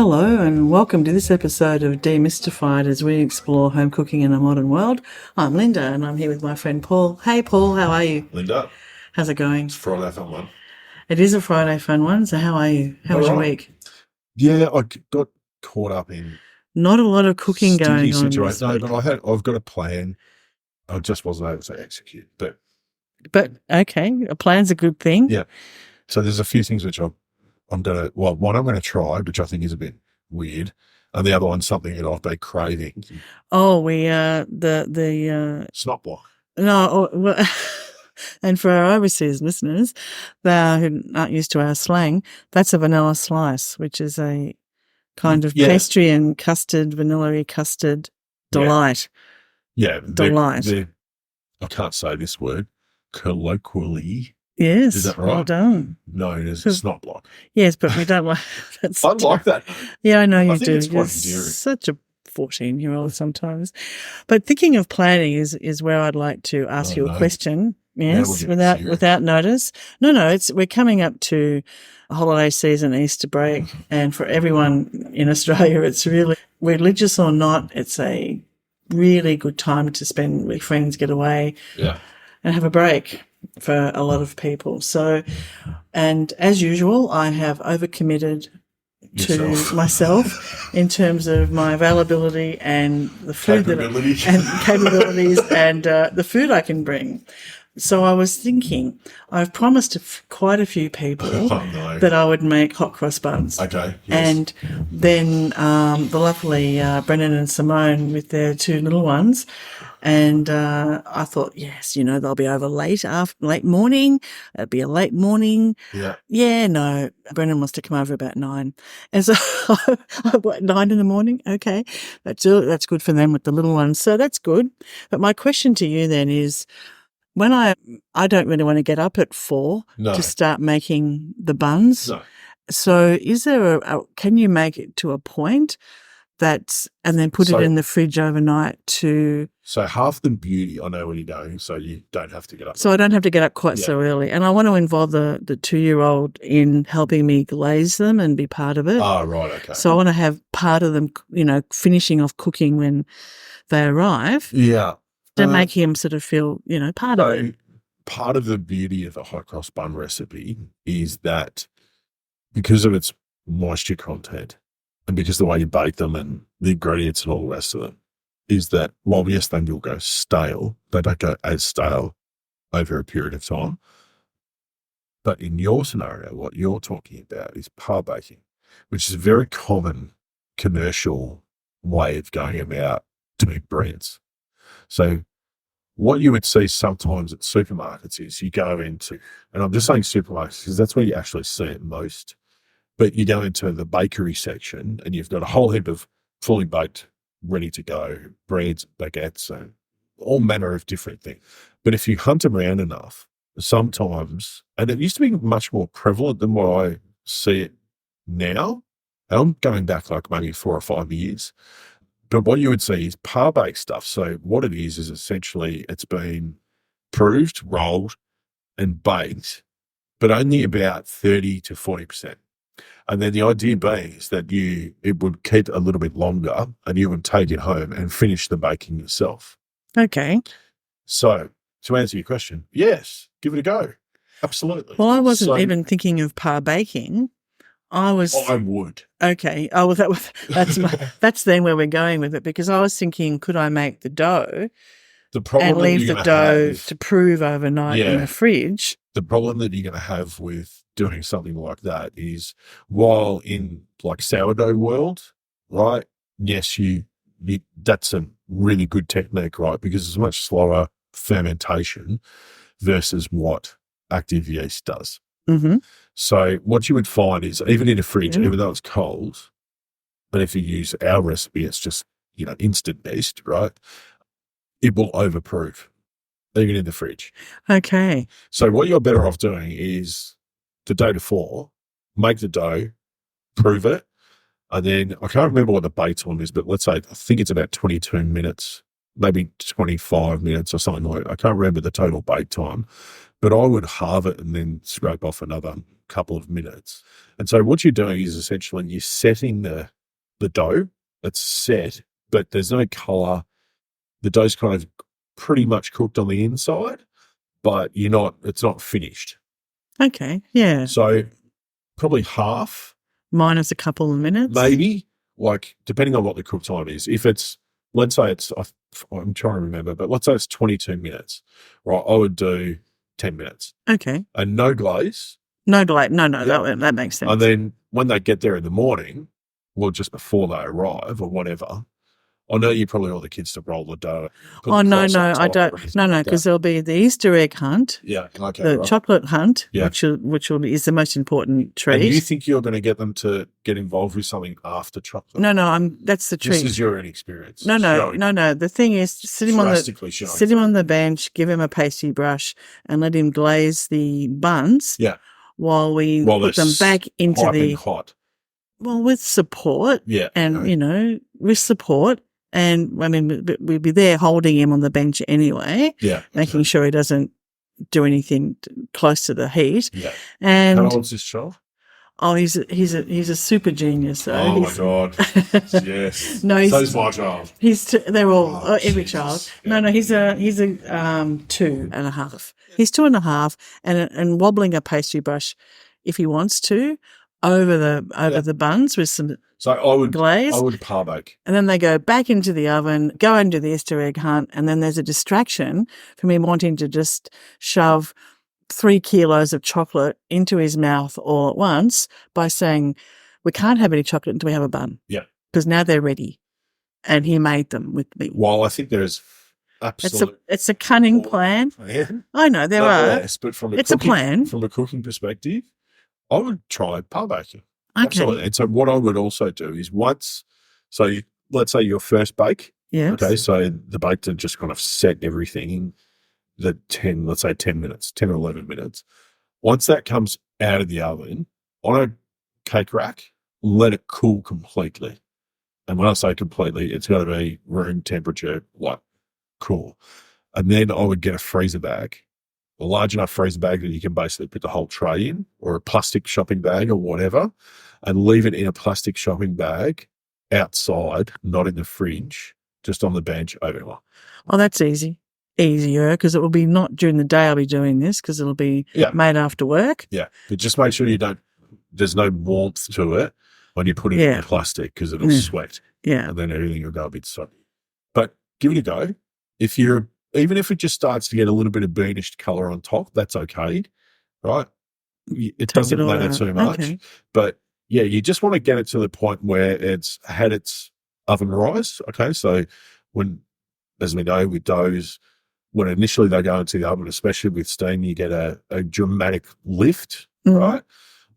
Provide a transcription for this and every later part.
Hello and welcome to this episode of Demystified as we explore home cooking in a modern world. I'm Linda and I'm here with my friend Paul. Hey Paul, how are you? Linda, How's it going? it's Friday fun one. It is a Friday fun one, so how are you? How was your week? Yeah, got caught up in Not a lot of cooking going on this situation. No, week. but I've got a plan. I just wasn't able to execute. But okay, a plan's a good thing. yeah, so there's a few things which one I'm gonna try, which I think is a bit weird, and the other one's something that I've been craving. Oh, the Snot block. no, well, and for our overseas listeners, who aren't used to our slang, that's a vanilla slice, which is a kind of pastry and custard, vanilla custard delight. Yeah, delight. I can't say this word. Colloquially, Yes, is that right? Well done. Known as a snot block. Yes, but we don't like. That's I like that. Yeah, I know you think do. it's quite You're endearing. such a 14-year-old sometimes. But thinking of planning is where I'd like to ask you a question. Yes, without notice. No, we're coming up to holiday season, Easter break, and for everyone in Australia, it's really, religious or not, it's a really good time to spend with friends, get away, and have a break for a lot of people. So, and as usual, I have overcommitted to myself in terms of my availability and the food and capabilities and the food I can bring. So I was thinking, I've promised quite a few people that I would make hot cross buns. Okay. Yes. And then the lovely Brennan and Simone with their two little ones. And I thought, yes, they'll be over late morning. It'll be a late morning. Yeah. Yeah, no. Brennan wants to come over about 9. And so 9 in the morning. Okay. That's good for them with the little ones. So that's good. But my question to you then is, when I don't really want to get up at 4 to start making the buns. No. So is there can you make it to a point and then put it in the fridge overnight to... So half the beauty, I know when you're doing, so you don't have to get up. So I don't have to get up quite so early. And I want to involve the 2-year-old in helping me glaze them and be part of it. Oh, right, okay. So I want to have part of them, finishing off cooking when they arrive. Yeah. To make him sort of feel, part of it. Part of the beauty of a hot cross bun recipe is that because of its moisture content and because the way you bake them and the ingredients and all the rest of them, is that while yes, they will go stale, they don't go as stale over a period of time. But in your scenario, what you're talking about is par baking, which is a very common commercial way of going about doing breads. So what you would see sometimes at supermarkets is you go into, and I'm just saying supermarkets because that's where you actually see it most, but you go into the bakery section and you've got a whole heap of fully baked, ready to go breads, baguettes, and all manner of different things. But if you hunt around enough, sometimes, and it used to be much more prevalent than what I see it now, and I'm going back like maybe 4 or 5 years, but what you would see is par-baked stuff. So what it is essentially it's been proved, rolled, and baked, but only about 30 to 40%. And then the idea being is that it would keep a little bit longer and you would take it home and finish the baking yourself. Okay. So to answer your question, yes, give it a go. Absolutely. Well, I wasn't even thinking of par baking. I would. Okay. Oh, well, that's then where we're going with it, because I was thinking, could I make the dough and leave the dough to prove overnight in the fridge? The problem that you're going to have with doing something like that is, while in like sourdough world, right? Yes, that's a really good technique, right? Because it's much slower fermentation versus what active yeast does. Mm-hmm. So what you would find is, even in a fridge, even though it's cold, but if you use our recipe, it's just, instant yeast, right? It will overproof, even in the fridge. Okay. So what you're better off doing is the day before, make the dough, prove it, and then I can't remember what the bake time is, but let's say, I think it's about 22 minutes, maybe 25 minutes or something like that. I can't remember the total bake time, but I would halve it and then scrape off another couple of minutes. And so what you're doing is essentially you're setting the dough. It's set, but there's no color. The dough's kind of pretty much cooked on the inside, but it's not finished. Okay, yeah. So probably half. Minus a couple of minutes? Maybe, like, depending on what the cook time is. If it's, let's say I'm trying to remember, but let's say it's 22 minutes, right? I would do 10 minutes. Okay. And no glaze. No glaze. No, that makes sense. And then when they get there in the morning, well, just before they arrive or whatever, I know you probably want the kids to roll the dough. Oh, no, I don't. No, because there'll be the Easter egg hunt. Yeah, okay. The chocolate hunt, yeah. which is the most important treat. And you think you're going to get them to get involved with something after chocolate? No, that's the treat. This is your inexperience. No. The thing is, sit him on the bench, give him a pastry brush, and let him glaze the buns. Yeah. While we put them back into the hot. Well, with support. Yeah. And with support. And I mean, we'd be there holding him on the bench anyway, making sure he doesn't do anything close to the heat. Yeah. And how old's this child? Oh, he's a super genius. So oh my God! Yes. No, so's my child. They're all every child. Yeah. No, he's a 2.5. He's 2.5, and wobbling a pastry brush if he wants to over the buns with some. So I would glaze. I would par bake. And then they go back into the oven, go and do the Easter egg hunt, and then there's a distraction from me wanting to just shove 3 kilos of chocolate into his mouth all at once by saying, we can't have any chocolate until we have a bun. Yeah. Because now they're ready. And he made them with me. Well, I think there's it's a cunning plan. Plan. I know there are. Less, but a plan. From a cooking perspective, I would try par baking. Okay. Absolutely. And so what I would also do is let's say your first bake. Yeah. Okay. So the bake to just kind of set everything in the 10 minutes, 10 or 11 minutes. Once that comes out of the oven on a cake rack, let it cool completely. And when I say completely, it's got to be room temperature, like cool. And then I would get a freezer bag, a large enough freezer bag that you can basically put the whole tray in, or a plastic shopping bag or whatever, and leave it in a plastic shopping bag outside, not in the fridge, just on the bench overnight. Oh, that's easier, because it will be not during the day I'll be doing this, because it'll be made after work. Yeah, but just make sure there's no warmth to it when you put it in the plastic, because it'll sweat. Yeah. And then everything will go a bit soggy. But give it a go. Even if it just starts to get a little bit of beanish colour on top, that's okay, right? It doesn't matter too much. Okay. But yeah, you just want to get it to the point where it's had its oven rise. Okay. So as we know with doughs, when initially they go into the oven, especially with steam, you get a dramatic lift, right?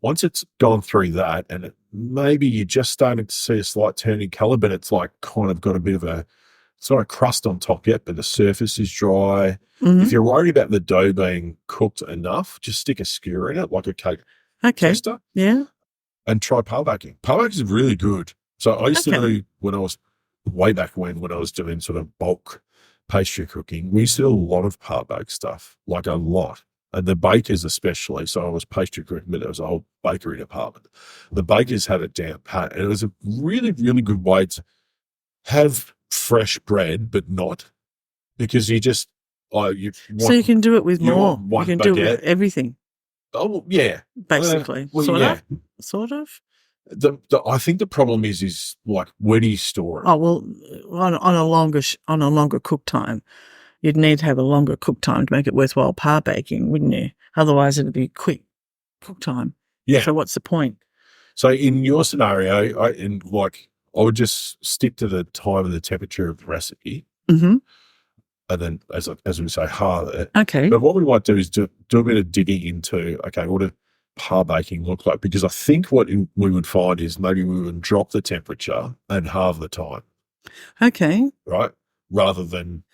Once it's gone through that, and maybe you're just starting to see a slight turn in colour, but it's like kind of got a bit of it's not a crust on top yet, but the surface is dry. Mm-hmm. If you're worried about the dough being cooked enough, just stick a skewer in it, like a cake tester. Yeah. And try par baking. Par baking is really good. So I used to do, when I was way back when I was doing sort of bulk pastry cooking, we used to do a lot of par bake stuff, like a lot. And the bakers especially, so I was pastry cooking, but there was a whole bakery department. The bakers had it down pat, and it was a really, really good way to have fresh bread, but not, because you just so you can do it with more. You can do it with everything. Oh yeah, basically, sort of. I think the problem is like, where do you store it? Oh well, on a longer cook time. You'd need to have a longer cook time to make it worthwhile par baking, wouldn't you? Otherwise, it'd be quick cook time. Yeah. So what's the point? So in your scenario, I would just stick to the time and the temperature of the recipe, and then, as we say, halve it. Okay. But what we might do is do a bit of digging into, what does par baking look like? Because I think what we would find is maybe we would drop the temperature and halve the time. Okay. Right? Rather than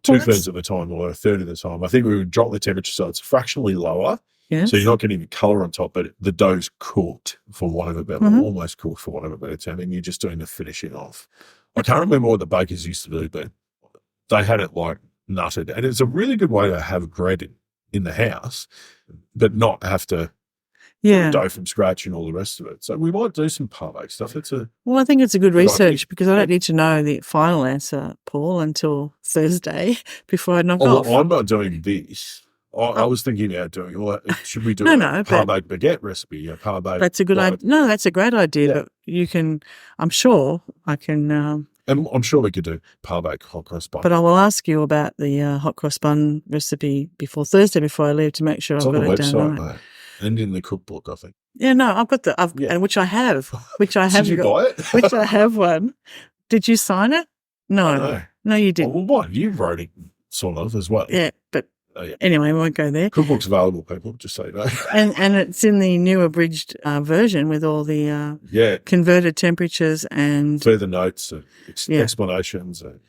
2/3 of the time or 1/3 of the time. I think we would drop the temperature so it's fractionally lower. Yes. So you're not getting the colour on top, but the dough's cooked, for want of a better, almost cooked, for want of a better term, and you're just doing the finishing off. I can't remember what the bakers used to do, but they had it like nutted. And it's a really good way to have bread in the house, but not have to Yeah. dough from scratch and all the rest of it. So we might do some part stuff. Well, I think it's a good research idea. because I don't need to know the final answer, Paul, until Thursday before I knock off. Well, I'm not doing this. I was thinking about doing, should we do a par-baked baguette recipe? A par-baked. That's a good idea. No, that's a great idea, but you can, I'm sure I can. And I'm sure we could do par-baked hot cross bun. But I will ask you about the hot cross bun recipe before Thursday before I leave to make sure I've got it down. It's on the website, mate, and in the cookbook, I think. Yeah, no, I've got and which I have. Did you buy it? Which I have one. Did you sign it? No. No, you didn't. Well, what? You wrote it sort of as well. Yeah, but anyway, we won't go there. Cookbook's available, people, just so you know. And it's in the new abridged version with all the converted temperatures and further notes and explanations and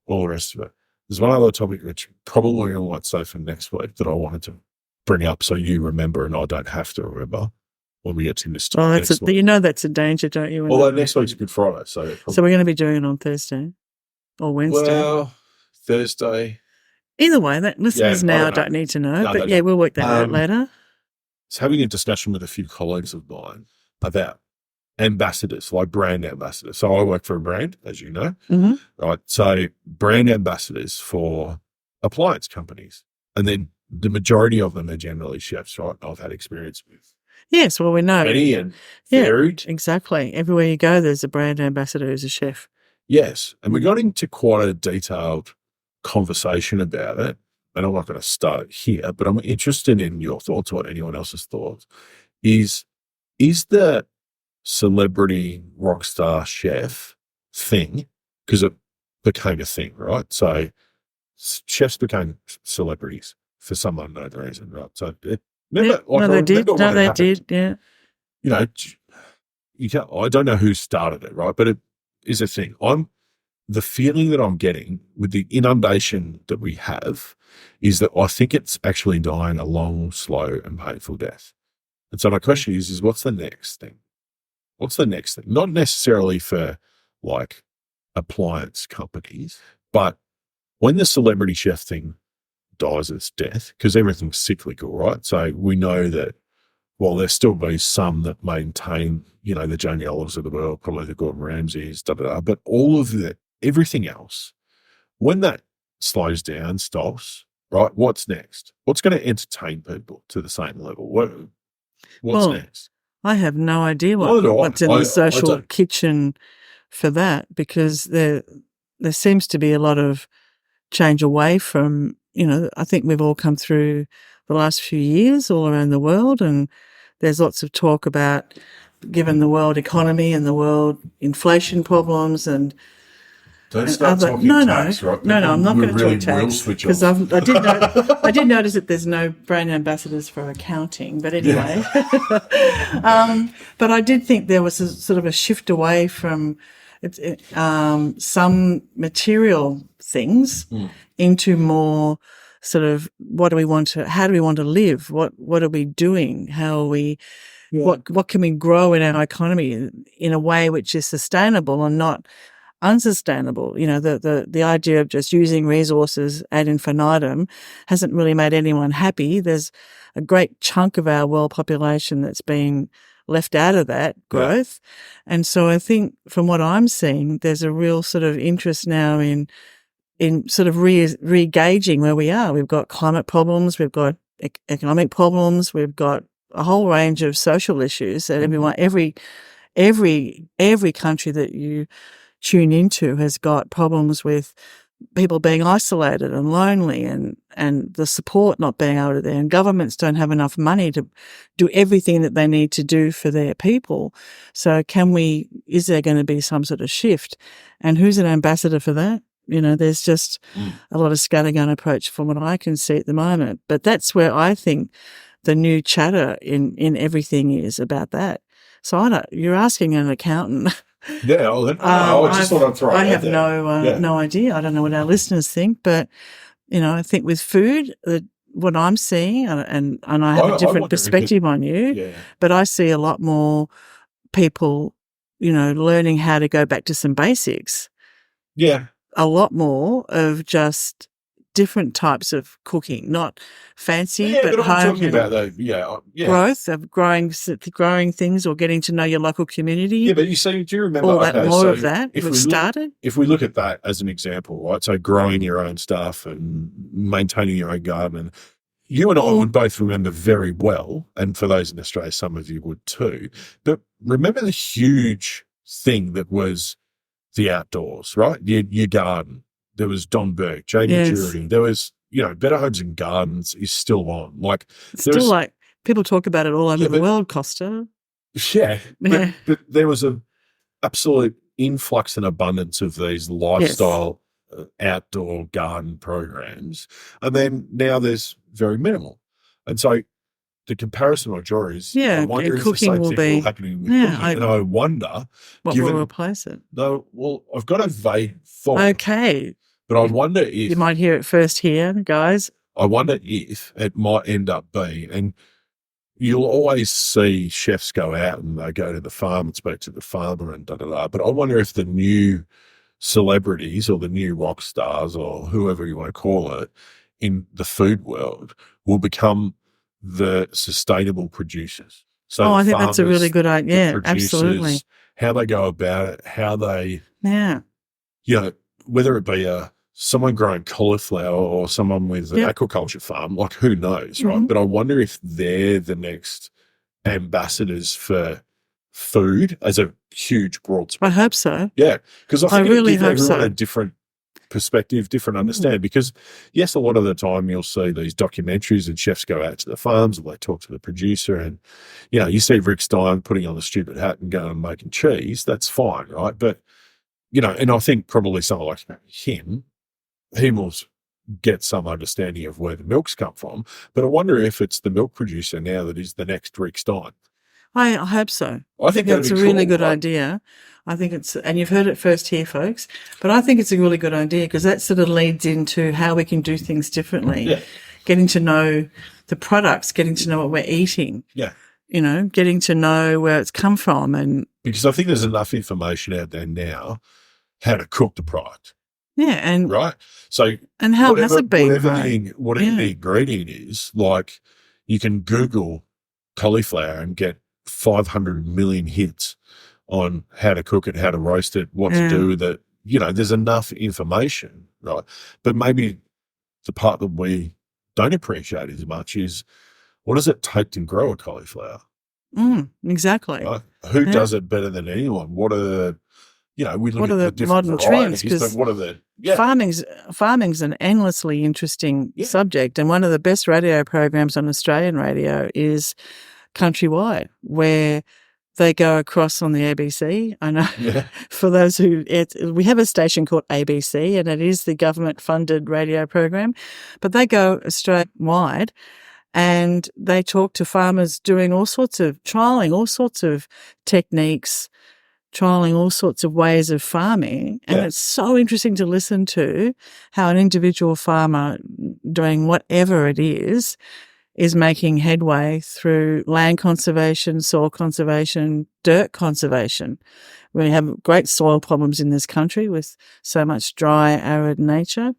all the rest of it. There's one other topic which probably I might say for next week that I wanted to bring up so you remember and I don't have to remember when we get to this time. Oh, you know that's a danger, don't you? Although next week's Good Friday. So we're going to be doing it on Thursday or Wednesday. Well, Thursday. Either way, listeners now don't need to know. But we'll work that out later. I was having a discussion with a few colleagues of mine about ambassadors, like brand ambassadors. So I work for a brand, as you know. Mm-hmm. Right. So brand ambassadors for appliance companies. And then the majority of them are generally chefs, right? I've had experience with. Yes, well, we know. Many and varied. Exactly. Everywhere you go, there's a brand ambassador who's a chef. Yes. And we got into quite a detailed conversation about it. And I'm not going to start here, but I'm interested in your thoughts or anyone else's thoughts. Is the celebrity rock star chef thing, because it became a thing, right? So chefs became celebrities for some unknown reason, right? So they did, yeah. You know, I don't know who started it, right? But it is a thing. The feeling that I'm getting with the inundation that we have is that I think it's actually dying a long, slow and painful death. And so my question is what's the next thing? What's the next thing? Not necessarily for like appliance companies, but when the celebrity chef thing dies its death, because everything's cyclical, right? So we know that while there'll still be some that maintain, the Jamie Olives of the world, probably the Gordon Ramsays, but all of everything else, when that slows down, stops, right? What's next? What's going to entertain people to the same level? What's next? I have no idea what's in the social kitchen for that, because there seems to be a lot of change away from, I think we've all come through the last few years all around the world, and there's lots of talk about, given the world economy and the world inflation problems and don't start talking tax, right? No, I'm not going to talk tax because I did notice that there's no brand ambassadors for accounting. But anyway, but I did think there was a sort of a shift away from some material things into more sort of how do we want to live? What are we doing? How are we? Yeah. What can we grow in our economy in a way which is sustainable and not unsustainable? The idea of just using resources ad infinitum hasn't really made anyone happy. There's a great chunk of our world population that's being left out of that growth. Yeah. And so I think from what I'm seeing, there's a real sort of interest now in sort of re-gauging where we are. We've got climate problems, we've got economic problems, we've got a whole range of social issues that every country that you tune into has got problems with people being isolated and lonely and the support not being able to there, and governments don't have enough money to do everything that they need to do for their people. So is there going to be some sort of shift? And who's an ambassador for that? There's just a lot of scattergun approach from what I can see at the moment. But that's where I think the new chatter in everything is about that. So you're asking an accountant. Yeah, I just thought I'd throw it out there. I have no idea. I don't know what our listeners think, but I think with food, what I'm seeing, and I have a different perspective on you, but I see a lot more people, learning how to go back to some basics. Yeah, a lot more of just different types of cooking, not fancy, Yeah, but but I'm home talking about the growth of growing things or getting to know your local community. Yeah, but you see, do you remember all that more of that? If we started, if we look at that as an example, right? So growing your own stuff and maintaining your own garden. You and I would both remember very well, and for those in Australia, some of you would too. But remember the huge thing that was the outdoors, right? Your garden. There was Don Burke, Jamie Jury. There was, Better Homes and Gardens is still on. Like, still like people talk about it all over the world, Costa. Yeah, but there was an absolute influx and abundance of these lifestyle outdoor garden programs, and then now there's very minimal. And so the comparison I draw is, I wonder if the same thing will happen with cooking. And I wonder what will replace it. No, well, I've got a vague thought. Okay, but I wonder if you might hear it first here, guys. I wonder if it might end up being, and you'll always see chefs go out and they go to the farm and speak to the farmer and da-da-da. But I wonder if the new celebrities or the new rock stars or whoever you want to call it in the food world will become the sustainable producers. So I think that's a really good idea. Yeah, absolutely. How they go about it, how they, whether it be someone growing cauliflower or someone with an aquaculture farm, like who knows, right? But I wonder if they're the next ambassadors for food as a huge broad spectrum. I hope so. Yeah, because I think really it gives hope everyone a different perspective, different understanding. Because yes, a lot of the time you'll see these documentaries and chefs go out to the farms and they talk to the producer, and you see Rick Stein putting on the stupid hat and going and making cheese. That's fine, right? But and I think probably someone like him, he will get some understanding of where the milk's come from. But I wonder if it's the milk producer now that is the next Rick Stein. I hope so. I think that's a really good idea. I think and you've heard it first here, folks, but I think it's a really good idea because that sort of leads into how we can do things differently. Yeah. Getting to know the products, getting to know what we're eating. Yeah. Getting to know where it's come from. And because I think there's enough information out there now how to cook the product. Yeah. And right. So and how has it been? Whatever the ingredient is, like you can Google cauliflower and get 500 million hits on how to cook it, how to roast it, what to do with it. There's enough information, right? But maybe the part that we don't appreciate as much is what does it take to grow a cauliflower? Exactly. Right? Who does it better than anyone? What are the, we look at the different modern trends, but what are the farming's an endlessly interesting subject, and one of the best radio programs on Australian radio is Countrywide, where they go across on the ABC. I know for those we have a station called ABC, and it is the government-funded radio program, but they go Australia-wide and they talk to farmers doing trialling all sorts of techniques, trialling all sorts of ways of farming. And it's so interesting to listen to how an individual farmer doing whatever it is making headway through land conservation, soil conservation, dirt conservation. We have great soil problems in this country with so much dry, arid nature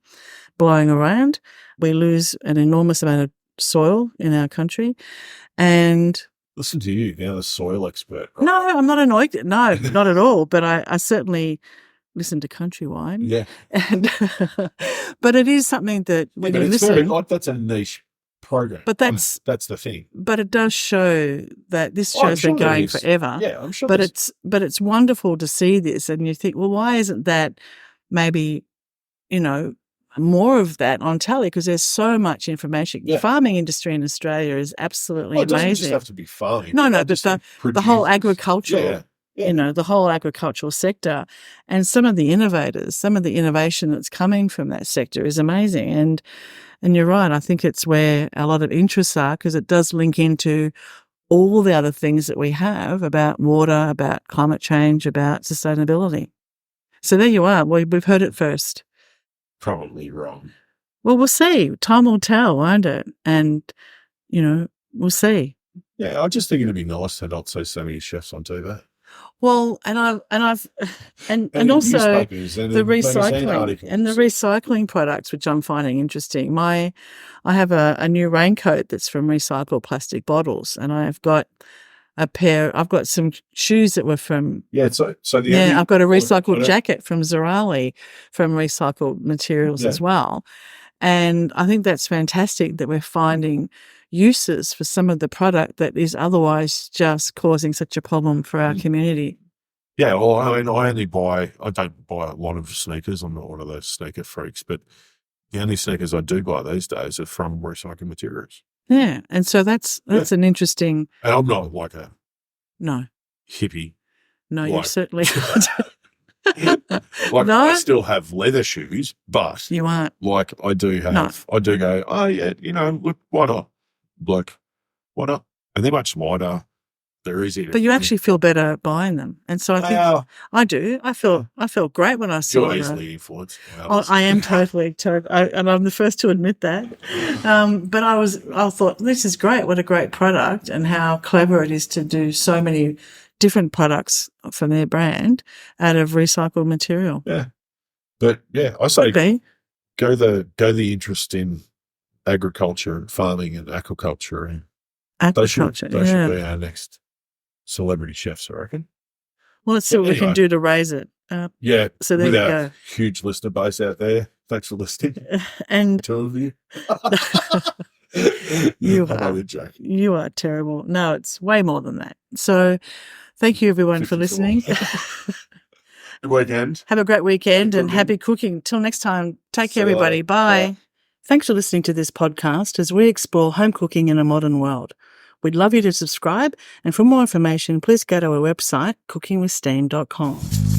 blowing around. We lose an enormous amount of soil in our country. And listen to you, now the soil expert. Right? No, I'm not annoyed. No, not at all. But I certainly listen to Countrywide. Yeah. And but it is something that when you listen, that's a niche program. But that's the thing. But it does show that this show's been going forever. Yeah, I'm sure. But it's wonderful to see this, and you think, well, why isn't that maybe, more of that on telly? Because there's so much information. The farming industry in Australia is absolutely amazing. It doesn't just have to be farming. No, but the whole agricultural. The whole agricultural sector, and some of the innovation that's coming from that sector is amazing. And you're right. I think it's where a lot of interests are, because it does link into all the other things that we have about water, about climate change, about sustainability. So there you are. We've heard it first. Probably wrong. Well, we'll see. Time will tell, won't it? And, we'll see. Yeah, I just think it'd be nice to not see so many chefs on TV. Well, and also the recycling products, which I'm finding interesting. I have a new raincoat that's from recycled plastic bottles, and I've got some shoes that were from I've got a recycled jacket from Zerali from recycled materials as well. And I think that's fantastic that we're finding uses for some of the product that is otherwise just causing such a problem for our community. Yeah, well, I mean, I don't buy a lot of sneakers. I'm not one of those sneaker freaks, but the only sneakers I do buy these days are from recycled materials. Yeah, and so that's an interesting. And I'm not like a no hippie. No, you certainly I still have leather shoes, but you aren't. Like I do go, oh yeah, look, why not? Like, why not? And they're much lighter. They're easy. But you actually feel better buying them, and so I think I do. I feel great when I see. You're easily influenced. I am totally, and I'm the first to admit that. But I thought this is great. What a great product, and how clever it is to do so many different products from their brand out of recycled material. Yeah, but I say go the interest in agriculture and farming and aquaculture, and they should be our next celebrity chefs, I reckon. Well, let's see what we can do to raise it. So there you go. Huge listener base out there. Thanks for listening. And two of you. You are terrible. No, it's way more than that. So thank you everyone for listening. Good weekend. Have a great weekend and happy cooking. Till next time. Take care, everybody. Bye. Thanks for listening to this podcast as we explore home cooking in a modern world. We'd love you to subscribe, and for more information, please go to our website, cookingwithsteam.com.